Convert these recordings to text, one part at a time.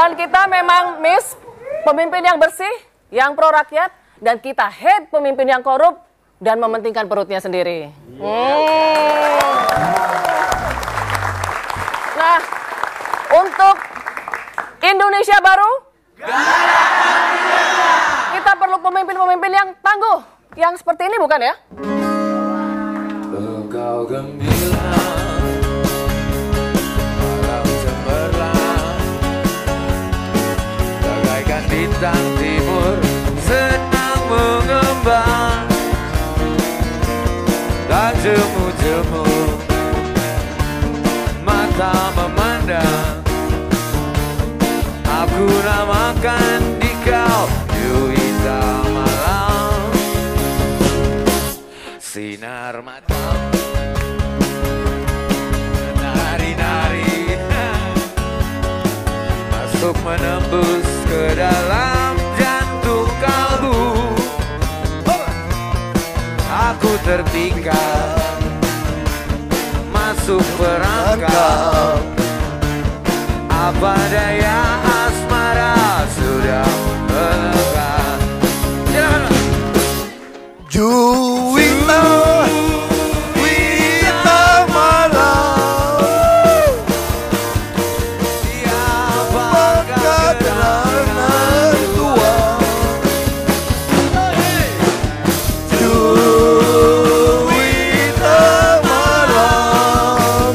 Dan kita memang miss pemimpin yang bersih, yang pro rakyat, dan kita hate pemimpin yang korup dan mementingkan perutnya sendiri. Nah, untuk Indonesia baru, kita perlu pemimpin-pemimpin yang tangguh, yang seperti ini bukan ya? Engkau gemilang, malam cemerlang, bagaikan bintang timur senang mengembang, dan jemu-jemu mata memandang. Aku namakan di kau Juwita Malam, sinar matamu menari-nari, masuk menembus ke dalam jantung kalbu. Aku terpikat, masuk perangkap. Apa daya asmara sudah melekat. Juwita, Juwita Malam, siapakah karena tua? Juwita Malam,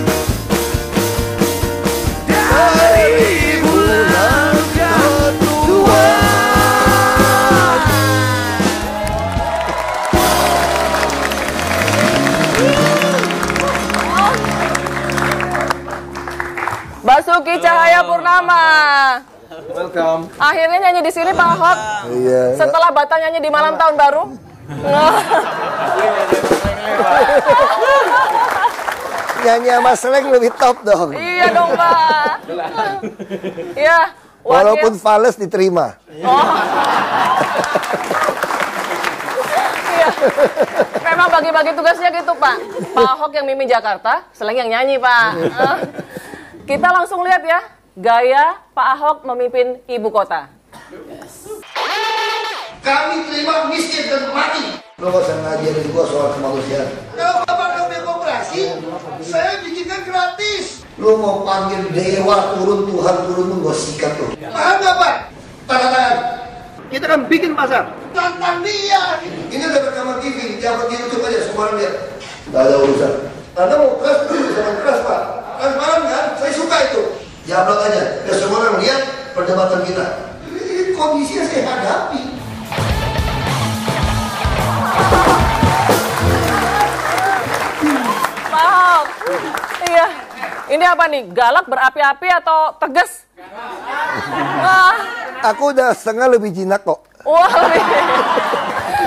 dari bulan kedua. Basuki Cahayapurnama. Welcome. Akhirnya nyanyi di sini Pak Ahok. Iya. Setelah Bata nyanyi di malam tahun baru. Nyanyi sama Sleng lebih top dong. Iya dong Pak. Iya. Walaupun fales diterima. Iya. Memang bagi-bagi tugasnya gitu Pak. Pak Ahok yang mimpin Jakarta, Sleng yang nyanyi Pak. Kita langsung lihat ya gaya Pak Ahok memimpin ibu kota. Kami terima miskin dan mati. Lo gak usah ngajarin gua soal kemanusiaan. Kalau Bapak kami koperasi, saya bikinkan gratis. Lu mau panggil dewa turun, Tuhan turun, gua sikat tuh. Paham nggak Pak? Tanda tangan. Kita kan bikin pasar. Tantang dia. Ini udah rekaman TV, jangan di YouTube aja, semua orang lihat. Gak ada urusan. Anda mau keras, jangan keras Pak. Transparan kan? Saya suka itu. Jablok aja, biar semua orang lihat perdebatan kita. Ini kondisi yang saya hadapi. Pak Ahok. Iya. Ini apa nih? Galak berapi-api atau tegas? Wah. Aku udah setengah lebih jinak kok. Wah.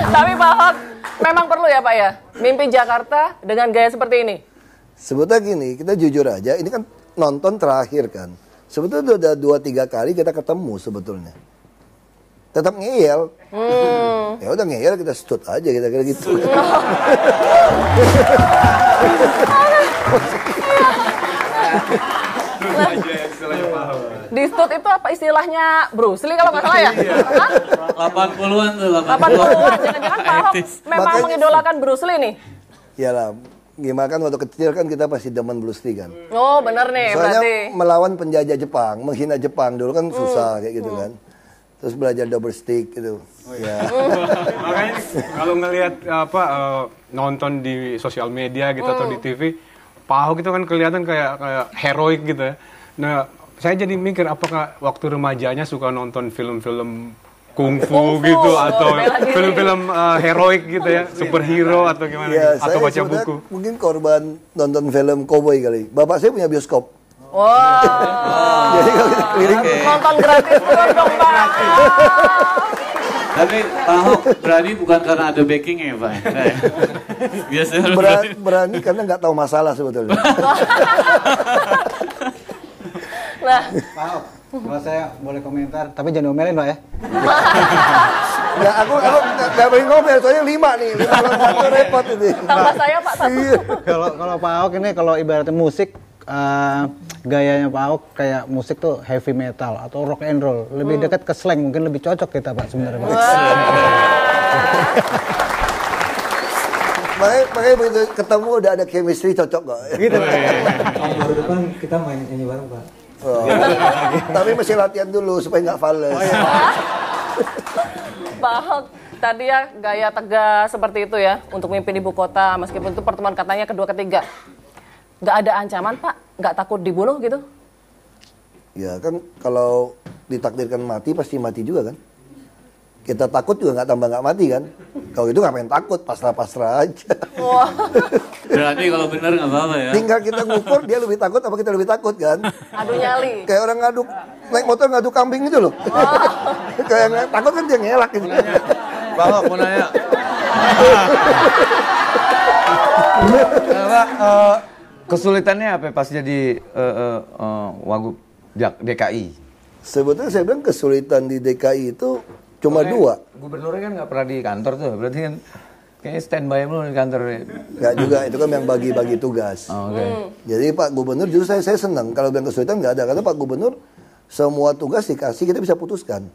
Tapi Pak Ahok memang perlu ya Pak ya, mimpin Jakarta dengan gaya seperti ini. Sebetulnya gini, kita jujur aja, ini kan nonton terakhir kan. Sebetulnya udah 2-3 kali kita ketemu sebetulnya. Tetap ngeyel. Ya udah ngeyel, kita stut aja kira-kira gitu. Di stut itu apa istilahnya Bruce Lee kalau nggak salah ya? 80-an tuh, 80-an. Jangan-jangan Pak Ahok memang Makanya- mengidolakan Bruce Lee nih. Ya lah, gimana kan waktu kecil kan kita pasti demen Bruce Lee kan. Oh bener nih Soalnya berarti. melawan penjajah Jepang, menghina Jepang dulu kan susah kayak gitu kan. Terus belajar double stick gitu. Ya. Makanya kalau ngelihat nonton di sosial media gitu atau di TV, Pak Ahok itu kan kelihatan kayak heroik gitu ya. Nah, saya jadi mikir apakah waktu remajanya suka nonton film-film kungfu gitu atau bela diri. film-film heroik gitu ya, superhero atau gimana Ya, gitu, atau saya baca sebenarnya buku. mungkin korban nonton film cowboy kali. Bapak saya punya bioskop. Wah. Jadi kalau kita keliling, Nonton gratis terus dong Pak. Tapi Pak Ahok berani bukan karena ada backingnya ya Pak? Biasanya berani karena nggak tahu masalah sebetulnya. Nah, Pak Ahok, kalau saya boleh komentar, tapi jangan omelin Pak ya. Nggak, aku nggak boleh ngomel, soalnya 5 nih. 5 lawan 1 repot ini. tambah saya Pak satu. Iya. Kalau Pak Ahok ini kalau ibaratnya musik gayanya Pak Ahok kayak musik tuh heavy metal atau rock and roll, lebih dekat ke slang, mungkin lebih cocok kita Pak sebenarnya Pak. Makanya begitu ketemu udah ada chemistry cocok kok. Gitu Pak. Baru depan kita main nyanyi bareng Pak. Oh. Tapi masih latihan dulu supaya nggak fales. Pak Ahok tadi ya gaya tegas seperti itu ya untuk memimpin ibu kota, meskipun itu pertemuan katanya kedua ketiga. Nggak ada ancaman Pak? Nggak takut dibunuh gitu? Ya kan kalau ditakdirkan mati pasti mati juga kan. Kita takut juga nggak tambah nggak mati kan. Kalau itu ngapain takut, pasrah-pasrah aja. Wah. Berarti kalau benar nggak apa-apa ya. Tinggal kita ngukur dia lebih takut apa kita lebih takut kan. Adu nyali. Kayak orang ngaduk, naik motor ngaduk kambing itu loh. Kayak yang takut kan dia ngelak gitu. Bang, mau nanya. Pak, kesulitannya apa pas jadi wagub DKI? Sebetulnya saya bilang kesulitan di DKI itu cuma dua. Gubernurnya kan nggak pernah di kantor tuh, berarti kan kayaknya standby mulu di kantor. Nggak juga, itu kan yang bagi-bagi tugas. Jadi Pak Gubernur justru saya senang kalau bilang kesulitan nggak ada, karena Pak Gubernur semua tugas dikasih kita bisa putuskan.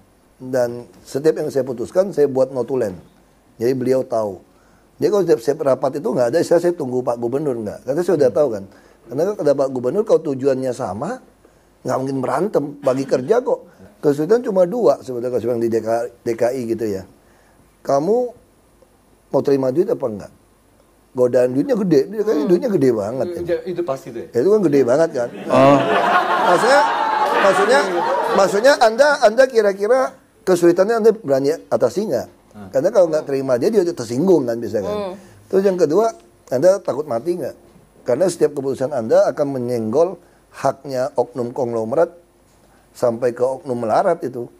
Dan setiap yang saya putuskan saya buat notulen. Jadi beliau tahu. Jadi kalau setiap rapat itu nggak ada, saya tunggu Pak Gubernur nggak. Karena saya udah tahu kan. Karena kata Pak Gubernur kalau tujuannya sama, nggak mungkin berantem. Bagi kerja kok. Kesulitan cuma dua sebetulnya kalau di DKI gitu ya. Kamu mau terima duit apa enggak? Godaan duitnya gede, duitnya gede banget. Itu pasti deh. Itu kan gede banget kan. Maksudnya Anda kira-kira kesulitannya Anda berani atasi nggak? Karena kalau nggak terima dia tersinggung kan bisa kan. Terus yang kedua, Anda takut mati nggak? Karena setiap keputusan Anda akan menyenggol haknya oknum konglomerat sampai ke oknum melarat itu.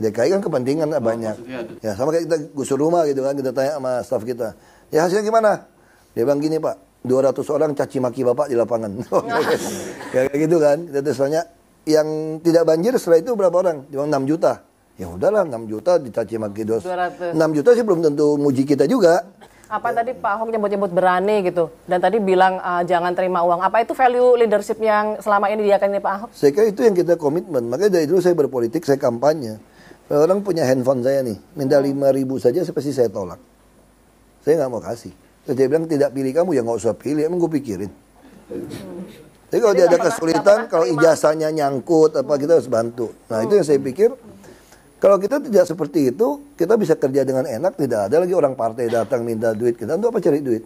DKI kan kepentingan banyak. Ya sama kayak kita gusur rumah gitu kan, kita tanya sama staf kita. Ya hasilnya gimana? Dia bilang gini Pak, 200 orang caci maki Bapak di lapangan. Kayak gitu kan. Kita tanya yang tidak banjir setelah itu berapa orang? Dia bilang 6 juta. Ya udahlah 6 juta dicaci maki 200. 6 juta sih belum tentu muji kita juga. Apa tadi Pak Ahok nyebut-nyebut berani gitu, dan tadi bilang jangan terima uang. Apa itu value leadership yang selama ini diakan Pak Ahok? Saya kira itu yang kita komitmen. Makanya dari dulu saya berpolitik, saya kampanye. Kalau orang punya handphone saya nih, minta 5.000 saja, pasti saya tolak. Saya nggak mau kasih. Terus dia bilang tidak pilih kamu, ya nggak usah pilih. Emang gue pikirin. Jadi kalau dia ada kesulitan, kalau ijazahnya nyangkut, apa kita harus bantu. Nah itu yang saya pikir. Kalau kita tidak seperti itu, kita bisa kerja dengan enak, tidak ada lagi orang partai datang minta duit. Kita untuk apa cari duit?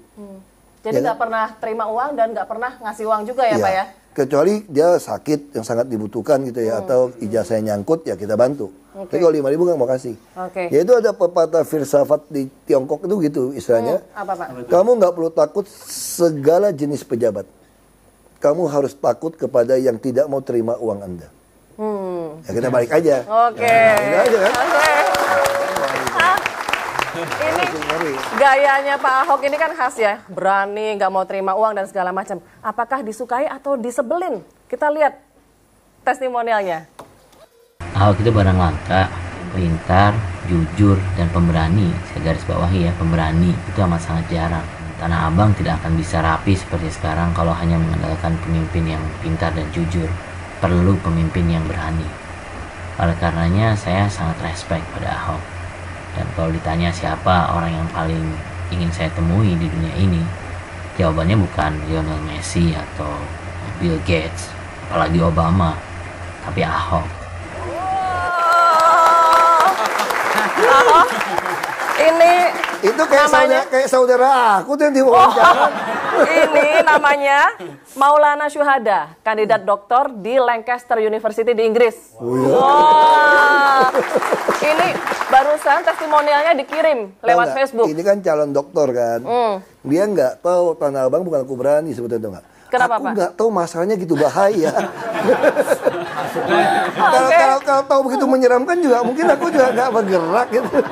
Jadi nggak pernah terima uang dan nggak pernah ngasih uang juga ya Pak ya? Kecuali dia sakit yang sangat dibutuhkan gitu ya, atau ijazahnya nyangkut, ya kita bantu. Tapi kalau 5.000 nggak mau kasih. Ya itu ada pepatah filsafat di Tiongkok itu gitu istilahnya. Apa Pak? Kamu nggak perlu takut segala jenis pejabat. Kamu harus takut kepada yang tidak mau terima uang Anda. Ya kita balik aja. Oke. Nah, aja kan? Ini gayanya Pak Ahok ini kan khas ya, berani, nggak mau terima uang dan segala macam. Apakah disukai atau disebelin? Kita lihat testimonialnya. Ahok itu barang langka, pintar, jujur, dan pemberani. Saya garis bawahi ya, pemberani itu amat sangat jarang. Tanah Abang tidak akan bisa rapi seperti sekarang kalau hanya mengandalkan pemimpin yang pintar dan jujur. Perlu pemimpin yang berani. Oleh karenanya saya sangat respect pada Ahok. Dan kalau ditanya siapa orang yang paling ingin saya temui di dunia ini, jawabannya bukan Lionel Messi atau Bill Gates, apalagi Obama, tapi Ahok. Ahok, ini itu namanya, kayak saudara aku tuh yang diwawancara. Ini namanya Maulana Syuhada, kandidat doktor di Lancaster University di Inggris. Ini barusan testimonialnya dikirim lewat Facebook. Ini kan calon doktor kan. Dia nggak tahu Tanah Abang bukan aku berani sebetulnya tuh nggak. Kenapa, aku Pak? nggak tahu masalahnya gitu bahaya. Kalau tahu begitu menyeramkan juga mungkin aku juga nggak bergerak gitu.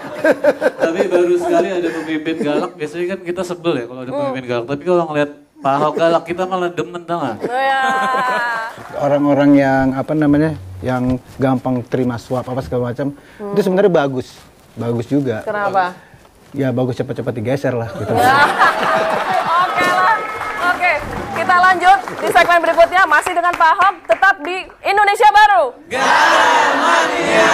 Tapi baru sekali ada pemimpin galak, biasanya kan kita sebel ya kalau ada pemimpin galak. Tapi kalau ngeliat Pak Ahok galak, kita malah demen, tau nggak? Orang-orang yang apa namanya, yang gampang terima suap apa segala macam, itu sebenarnya bagus juga. Kenapa? Ya bagus cepat-cepat digeser lah gitu. Oke lah, oke. Kita kita lanjut di segmen berikutnya masih dengan Pak Ahok, tetap di Indonesia Baru. Gaya Mania.